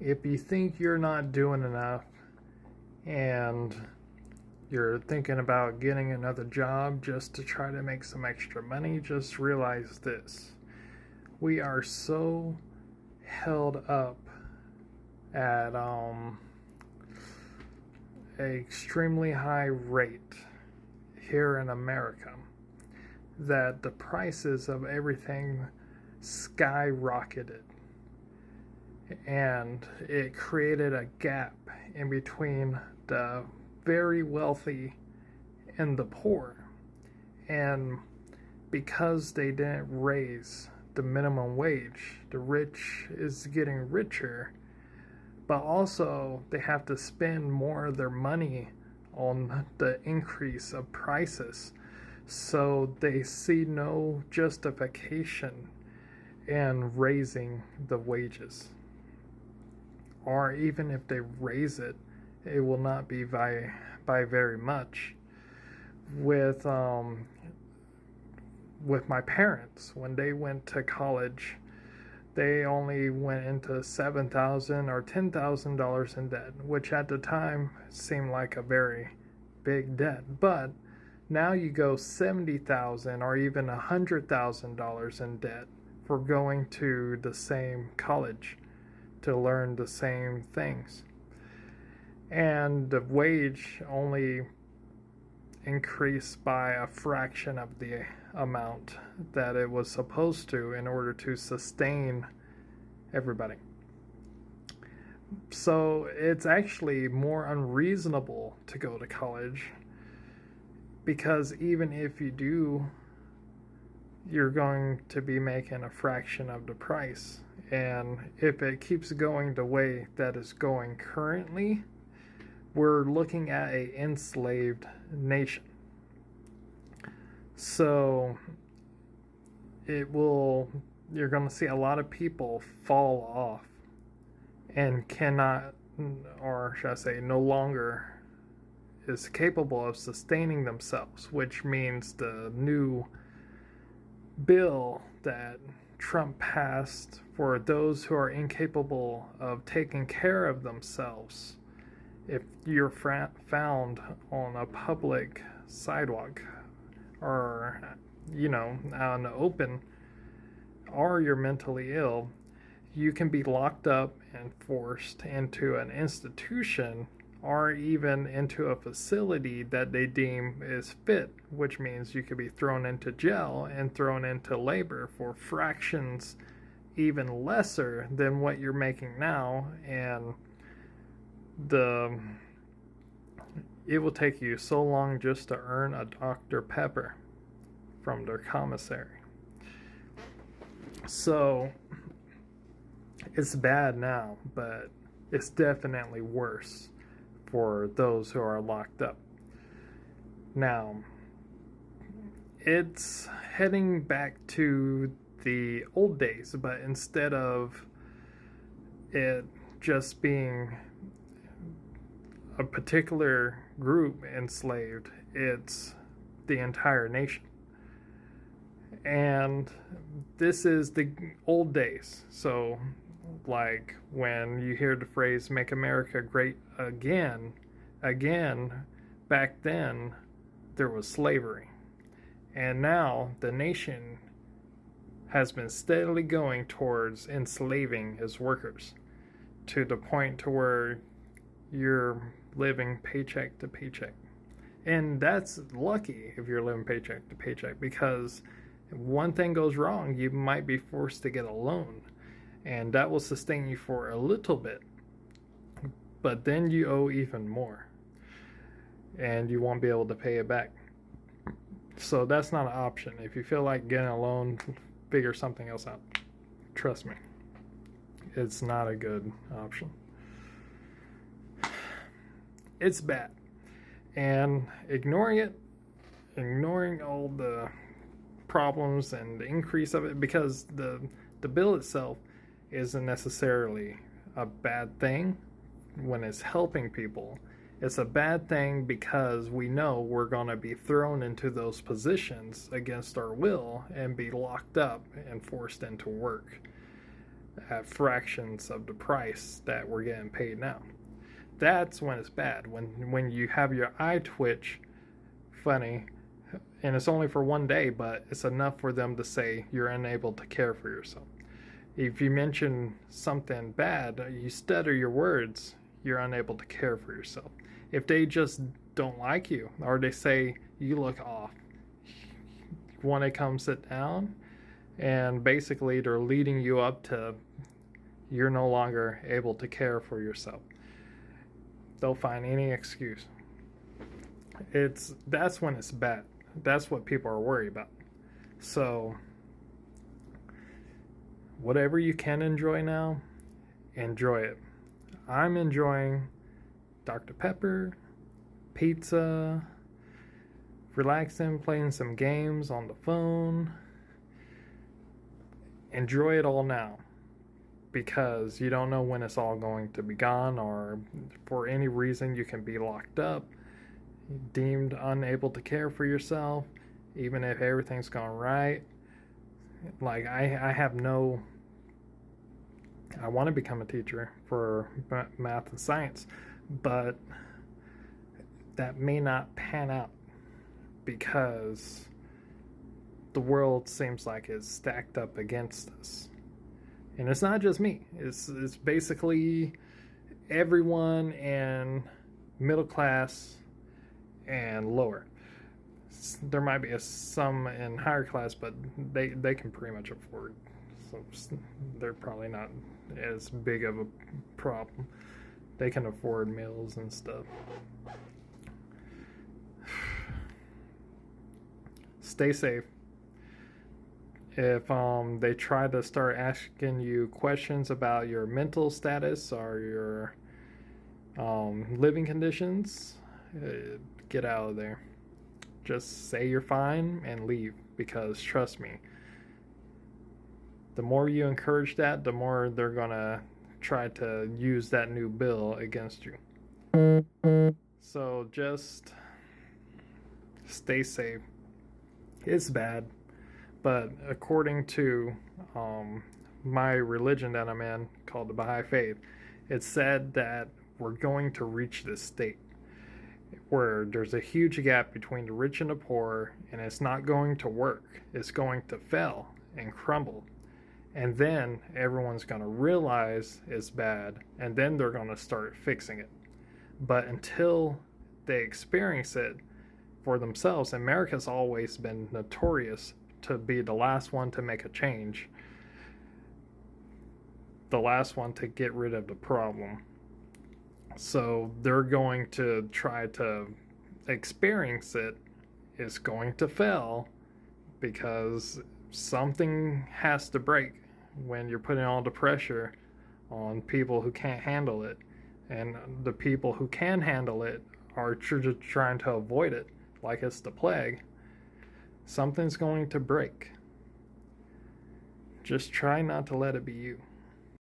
If you think you're not doing enough and you're thinking about getting another job just to try to make some extra money, just realize this. We are so held up at an extremely high rate here in America that the prices of everything skyrocketed, and it created a gap in between the very wealthy and the poor. And because they didn't raise the minimum wage, the rich is getting richer, but also they have to spend more of their money on the increase of prices. So they see no justification in raising the wages. Or even if they raise it, it will not be by very much. With with my parents, when they went to college, they only went into $7,000 or $10,000 in debt, which at the time seemed like a very big debt. But now you go $70,000 or even $100,000 in debt for going to the same college to learn the same things. And the wage only increased by a fraction of the amount that it was supposed to in order to sustain everybody. So it's actually more unreasonable to go to college, because even if you do, you're going to be making a fraction of the price. And if it keeps going the way that it's going currently, we're looking at an enslaved nation. So you're going to see a lot of people fall off and cannot, or should I say, no longer is capable of sustaining themselves, which means the new bill that Trump passed for those who are incapable of taking care of themselves. If you're found on a public sidewalk or, out in the open, or you're mentally ill, you can be locked up and forced into an institution or even into a facility that they deem is fit, which means you could be thrown into jail and thrown into labor for fractions even lesser than what you're making now. And it will take you so long just to earn a Dr. Pepper from their commissary. So it's bad now, but it's definitely worse for those who are locked up. Now, it's heading back to the old days, but instead of it just being a particular group enslaved, it's the entire nation. And this is the old days. So, like when you hear the phrase "Make America Great Again," back then there was slavery. And now the nation has been steadily going towards enslaving its workers to the point to where you're living paycheck to paycheck. And that's lucky if you're living paycheck to paycheck, because if one thing goes wrong, you might be forced to get a loan, and that will sustain you for a little bit. But then you owe even more, and you won't be able to pay it back. So that's not an option. If you feel like getting a loan, figure something else out. Trust me, it's not a good option. It's bad. And ignoring all the problems and the increase of it, because the bill itself isn't necessarily a bad thing when it's helping people. It's a bad thing because we know we're going to be thrown into those positions against our will and be locked up and forced into work. at fractions of the price that we're getting paid now. That's when it's bad. When you have your eye twitch funny, and it's only for one day, but it's enough for them to say you're unable to care for yourself. If you mention something bad, you stutter your words, you're unable to care for yourself. If they just don't like you, or they say you look off, want to come sit down, and basically they're leading you up to you're no longer able to care for yourself. They'll find any excuse. That's when it's bad. That's what people are worried about. So whatever you can enjoy now, enjoy it. I'm enjoying Dr. Pepper, pizza, relaxing, playing some games on the phone. Enjoy it all now, because you don't know when it's all going to be gone, or for any reason you can be locked up, deemed unable to care for yourself, even if everything's gone right. Like I have no, I want to become a teacher for math and science, but that may not pan out because the world seems like it's stacked up against us. And it's not just me. It's basically everyone in middle class and lower. There might be some in higher class, but they can pretty much afford. So they're probably not as big of a problem. They can afford meals and stuff. Stay safe. If they try to start asking you questions about your mental status or your living conditions, get out of there. Just say you're fine and leave, because trust me, the more you encourage that, the more they're going to try to use that new bill against you. So just stay safe. It's bad, but according to my religion that I'm in, called the Baha'i Faith, it said that we're going to reach this state where there's a huge gap between the rich and the poor, and it's not going to work. It's going to fail and crumble. And then everyone's going to realize it's bad, and then they're going to start fixing it. But until they experience it for themselves, America's always been notorious to be the last one to make a change, the last one to get rid of the problem. So they're going to try to experience it. It's going to fail because something has to break when you're putting all the pressure on people who can't handle it. And the people who can handle it are trying to avoid it like it's the plague. Something's going to break. Just try not to let it be you.